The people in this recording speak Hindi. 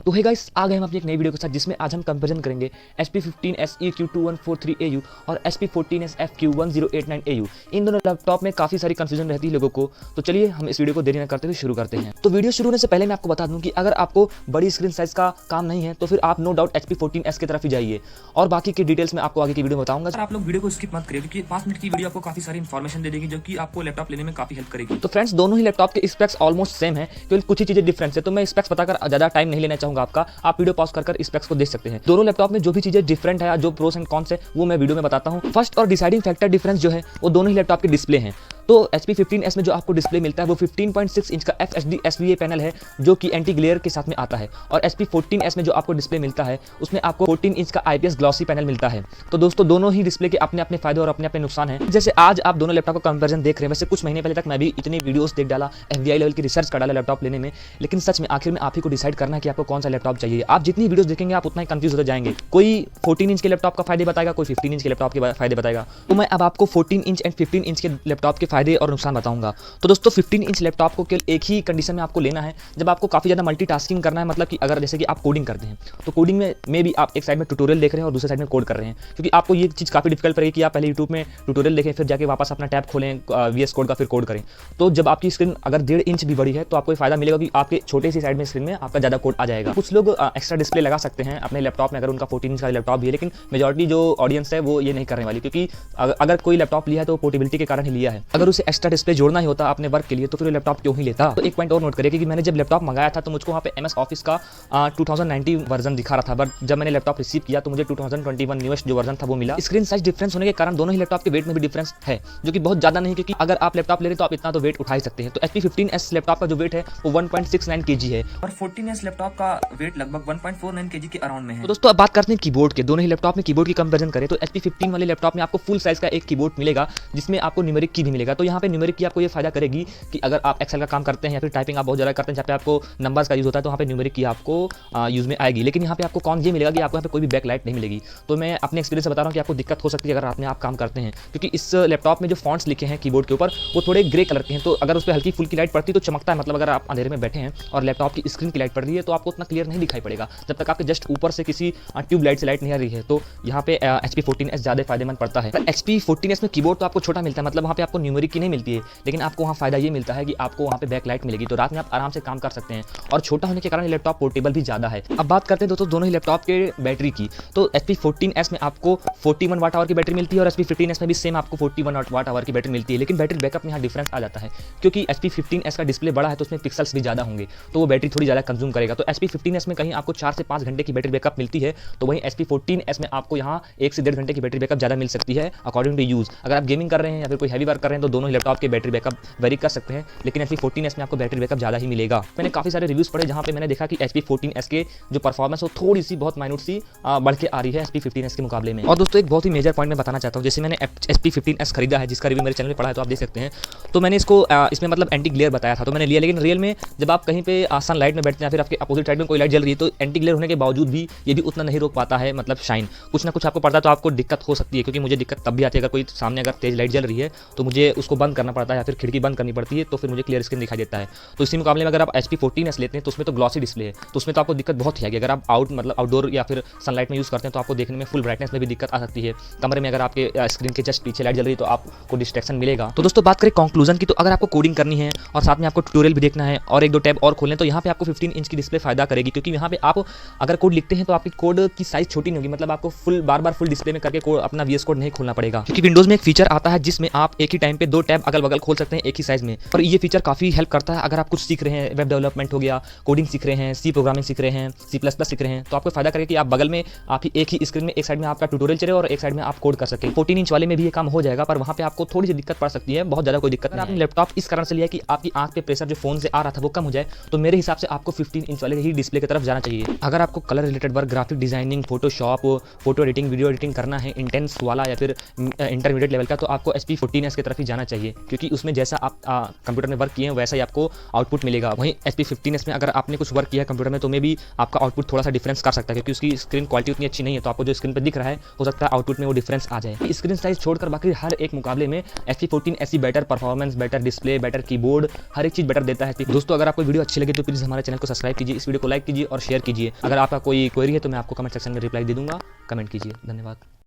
तो है गाइस, आ गए हम अपनी एक नई वीडियो के साथ जिसमें आज हम कंपैरिजन करेंगे HP15S EQ2143AU और HP14S FQ1089AU। इन दोनों लैपटॉप में काफी सारी कंफ्यूजन रहती है लोगों को, तो चलिए हम इस वीडियो को देरी न करते हुए शुरू करते हैं। तो वीडियो शुरू होने से पहले मैं आपको बता दूं कि अगर आपको बड़ी स्क्रीन साइज का काम नहीं है तो फिर आप नो डाउट HP14S की तरफ ही जाइए, और बाकी की डिटेल्स में आपको आगे की वीडियो में बताऊंगा। आप लोग वीडियो को स्किप मत करिए क्योंकि 5 मिनट की वीडियो आपको काफी सारी इन्फॉर्मेशन दे देगी जो कि आपको लैपटॉप लेने में काफी हेल्प करेगी। तो फ्रेंड्स, दोनों ही लैपटॉप के स्पेक्स ऑलमोस्ट सेम है, केवल कुछ ही चीजें डिफरेंस है। तो मैं स्पेक्स बताकर ज्यादा टाइम नहीं लेना चाहूंगा आपका, आप वीडियो पॉज कर स्पेक्स को देख सकते हैं। दोनों लैपटॉप में जो भी चीजें डिफरेंट है, जो प्रोस एंड कॉन्स है, वो मैं वीडियो में बताता हूं। फर्स्ट और डिसाइडिंग फैक्टर डिफरेंस जो है वो दोनों ही लैपटॉप के डिस्प्ले हैं। तो HP15S में जो आपको डिस्प्ले मिलता है वो 15.6 इंच का FHD SVA पैनल है जो कि एंटी ग्लेयर के साथ में आता है, और HP14S में जो आपको डिस्प्ले मिलता है उसमें आपको 14 इंच का IPS ग्लॉसी पैनल मिलता है। तो दोस्तों, दोनों ही डिस्प्ले के अपने अपने फायदे और अपने अपने नुकसान हैं। जैसे आज आप दोनों लैपटॉप का कंपैरिजन देख रहे हैं, वैसे कुछ महीने पहले तक मैं भी इतने वीडियोस देख डाला, FBI लेवल की रिसर्च कर डाला लैपटॉप लेने में, लेकिन सच में आखिर में आप ही को डिसाइड करना है कि आपको कौन सा लैपटॉप चाहिए। आप जितनी वीडियोस देखेंगे आप उतना ही कंफ्यूज होते जाएंगे। कोई 14 इंच के लैपटॉप का फायदे बताएगा, कोई 15 इंच के लैपटॉप के फायदे बताएगा। तो मैं अब आपको 14 इंच एंड 15 इंच के लैपटॉप के फायदे और नुकसान बताऊंगा। तो दोस्तों, 15 इंच लैपटॉप को केवल एक ही कंडीशन में आपको लेना है, जब आपको काफी ज्यादा मल्टीटास्किंग करना है। मतलब कि अगर जैसे कि आप कोडिंग करते हैं तो कोडिंग में भी आप एक साइड में ट्यूटोरियल देख रहे हैं और दूसरे साइड में कोड कर रहे हैं, क्योंकि आपको ये चीज काफी डिफिकल्ट पड़ेगी कि आप पहले यूट्यूब में ट्यूटोरियल देखें, फिर जाके वापस अपना टैब खोलें VS कोड का, फिर कोड करें। तो जब आपकी स्क्रीन अगर 1.5 इंच भी बड़ी है तो आपको फायदा मिलेगा कि आपके छोटे सी साइड में स्क्रीन में आपका ज्यादा कोड आ जाएगा। कुछ लोग एक्स्ट्रा डिस्प्ले लगा सकते हैं अपने लैपटॉप में अगर उनका 14 इंच का लैपटॉप भी है, लेकिन मेजॉरिटी जो ऑडियंस है वो ये नहीं करने वाली, क्योंकि अगर कोई लैपटॉप लिया है तो पोर्टेबिलिटी के कारण ही लिया है। अगर उसे एक्स्ट्रा डिस्प्ले जोड़ना ही होता अपने वर्क के लिए तो फिर लैपटॉप क्यों ही लेता। तो एक पॉइंट और नोट करिए कि मैंने जब लैपटॉप मंगाया था तो मुझको वहाँ पे MS ऑफिस का 2090 वर्जन दिखा रहा था, बट जब मैंने लैपटॉप रिसीव किया तो मुझे 2021 न्यूएस्ट जो वर्जन था वो मिला। स्क्रीन साइज डिफरेंस होने के कारण दोनों ही लैपटॉप के वेट में भी डिफरेंस है, जो कि बहुत ज्यादा नहीं, क्योंकि अगर आप लैपटॉप ले रहे तो आप इतना तो वेट उठा ही सकते हैं। तो HP15S लैपटॉप का जो वेट है वो 1.69 kg है, और 14S लैपटॉप का वेट लगभग 1.49 kg के अराउंड में है। तो दोस्तों, अब बात करते हैं कीबोर्ड के। दोनों ही लैपटॉप में कीबोर्ड की कंपैरिजन करें तो HP15 वाले लैपटॉप में आपको फुल साइज का एक कीबोर्ड मिलेगा जिसमें आपको न्यूमेरिक की भी मिलेगा। तो यहाँ पे न्यूमेरिक की आपको ये फायदा करेगी कि अगर आप एक्सेल का काम करते हैं या फिर टाइपिंग आप बहुत ज़्यादा करते हैं जहाँ पे आपको नंबर्स का यूज होता है, तो वहाँ पे न्यूमेरिक की आपको यूज में आएगी। लेकिन यहाँ पे आपको कौन ये मिलेगा कि आपको यहाँ पे कोई भी बैकलाइट नहीं मिलेगी। तो मैं अपने एक्सपीरियंस से बता रहा हूँ कि आपको दिक्कत हो सकती है अगर रात में आप काम करते हैं, क्योंकि इस लैपटॉप में जो फॉन्ट्स लिखे हैं कीबोर्ड के ऊपर वो थोड़े ग्रे कलर के हैं, तो अगर उस पर हल्की फुल्की लाइट पड़ती है तो चमकता है। मतलब अगर आप अंधेरे में बैठे हैं और लैपटॉप की स्क्रीन की लाइट पड़ रही है तो आपको उतना क्लियर नहीं दिखाई पड़ेगा जब तक आपके जस्ट ऊपर से किसी ट्यूब लाइट से लाइट नहीं आ रही है। तो यहाँ पे HP14S ज्यादा फायदेमंद पड़ता है। HP14S में कीबोर्ड तो आपको छोटा मिलता है, मतलब वहाँ पे आपको न्यूमेरिक की नहीं मिलती है, लेकिन आपको वहाँ फायदा ये मिलता है कि आपको वहाँ पे बैकलाइट मिलेगी, तो रात में आप आराम से काम कर सकते हैं। और छोटा होने के कारण लैपटॉप पोर्टेबल भी ज्यादा है। अब बात करते हैं दोस्तों दोनों ही लैपटॉप के बैटरी की। तो HP14S में आपको 41 वाट आवर की बैटरी मिलती है और HP15S में भी सेम आपको 41 वाट आवर की बैटरी मिलती है, लेकिन बैटरी बैकअप में यहाँ डिफरेंस आ जाता है, क्योंकि HP15S का डिस्प्ले बड़ा है तो उसमें पिक्सल्स भी ज्यादा होंगे, तो वो बैटरी थोड़ी ज्यादा कंज्यूम करेगा। तो HP15S में कहीं आपको 4 से 5 घंटे की बैटरी बैकअप मिलती है, तो वहीं HP14S में आपको यहाँ 1 से 1.5 घंटे की बैटरी बैकअप ज्यादा मिल सकती है अकॉर्डिंग टू यूज। अगर आप गेमिंग कर रहे हैं या फिर कोई हैवी वर्क कर रहे हैं तो दोनों ही लैपटॉप के बैटरी बैकअप वेरी कर सकते हैं, लेकिन HP14S में आपको बैटरी बैकअप ज्यादा ही मिलेगा। मैंने काफी सारे रिव्यूज पढ़े जहां पे मैंने देखा कि HP14S के जो परफॉर्मेंस हो थोड़ी सी बहुत माइन्यूट सी बढ़ के आ रही है HP15S के मुकाबले में। और दोस्तों, एक बहुत ही मेजर पॉइंट मैं बताना चाहता हूं, जैसे मैंने HP15S खरीदा है जिसका रिव्यू मेरे चैनल में पढ़ा है तो आप देख सकते हैं। तो मैंने इसको इसमें मतलब एंटी ग्लेयर बताया था तो मैंने लिया, लेकिन रियल में जब आप कहीं पे सन लाइट में बैठते हैं या फिर आपके अपोजिट साइड में कोई लाइट जल रही है तो एंटी ग्लेयर होने के बावजूद भी ये भी उतना नहीं रोक पाता है, मतलब शाइन कुछ ना कुछ आपको पड़ता है तो आपको दिक्कत हो सकती है। क्योंकि मुझे दिक्कत तब भी आती है अगर कोई सामने अगर तेज लाइट जल रही है तो मुझे उसको बंद करना पड़ता है या फिर खिड़की बंद करनी पड़ती है, तो फिर मुझे क्लियर स्क्रीन दिखाई देता है। तो इसी मुकाबले में अगर आप HP14S लेते हैं तो उसमें तो ग्लॉसी डिस्प्ले है, तो उसमें तो आपको दिक्कत बहुत ही आएगी। अगर आप आउटडोर या फिर सनलाइट में यूज करते हैं तो आपको देखने में फुल ब्राइटनेस में भी दिक्कत आ सकती है। कमरे में अगर आपके स्क्रीन के जस्ट पीछे लाइट जल रही है तो आपको डिस्ट्रैक्शन मिलेगा। तो दोस्तों, बात करें कंक्लूजन की, तो अगर आपको कोडिंग करनी है और साथ में आपको ट्यूटोरियल भी देखना है और 1-2 टैब और खोलने, तो यहाँ पे आपको 15 इंच की डिस्प्ले फायदा करेगी, क्योंकि यहाँ पे आप अगर कोड लिखते हैं तो आपकी कोड की साइज छोटी नहीं होगी, मतलब आपको बार बार फुल डिस्प्ले में करके कोड अपना VS कोड नहीं खोलना पड़ेगा। क्योंकि विंडोज में एक फीचर आता है जिसमें आप एक ही टाइम पे 2 टैब अगल बगल खोल सकते हैं एक ही साइज में, और ये फीचर काफी हेल्प करता है अगर आप कुछ सीख रहे हैं, वेब डेवलपमेंट हो गया, कोडिंग सीख रहे हैं, C प्रोग्रामिंग सीख रहे हैं, C++ सीख रहे हैं, तो आपको फायदा करेगा कि आप बगल में आप ही एक ही स्क्रीन में एक साइड में आपका ट्यूटोरियल चले और एक साइड में आप कोड कर सकें। 14 इंच वाले में भी ये काम हो जाएगा, पर वहाँ पे आपको थोड़ी सी दिक्कत पड़ सकती है, बहुत ज्यादा कोई दिक्कत नहीं। आपने लैपटॉप इस कारण से लिया कि आपकी आंख पे प्रेशर जो फोन से आ रहा था वो कम हो जाए, तो मेरे हिसाब से आपको 15 इंच वाले ही डिस्प्ले की तरफ जाना चाहिए। अगर आपको colour related work, graphic designing, Photoshop, photo editing, video editing करना है इंटेंस वाला या फिर इंटरमीडिएट लेवल का, तो आपको HP14S की तरफ ही जाना जाना चाहिए, क्योंकि उसमें जैसा आप कंप्यूटर में वर्क किए हैं वैसा ही आपको आउटपुट मिलेगा। वहीं HP 15s में अगर आपने कुछ वर्क किया है कंप्यूटर में तो मे भी आपका आउटपुट थोड़ा सा डिफरेंस कर सकता है, क्योंकि उसकी स्क्रीन क्वालिटी उतनी अच्छी नहीं है। तो आपको जो स्क्रीन पर दिख रहा है हो सकता है आउटपुट में वो डिफरेंस आ जाए। स्क्रीन साइज छोड़कर बाकी हर एक मुकाबले में HP 14 ऐसी better performance, better display, better keyboard, हर एक चीज़ बेटर देता है। दोस्तों अगर आपको वीडियो अच्छी लगे तो प्लीज़ हमारे चैनल को सब्सक्राइब कीजिए, इस वीडियो को लाइक कीजिए और शेयर कीजिए। अगर आपका कोई क्वेरी है तो मैं आपको कमेंट सेक्शन में रिप्लाई दे दूंगा, कमेंट कीजिए। धन्यवाद।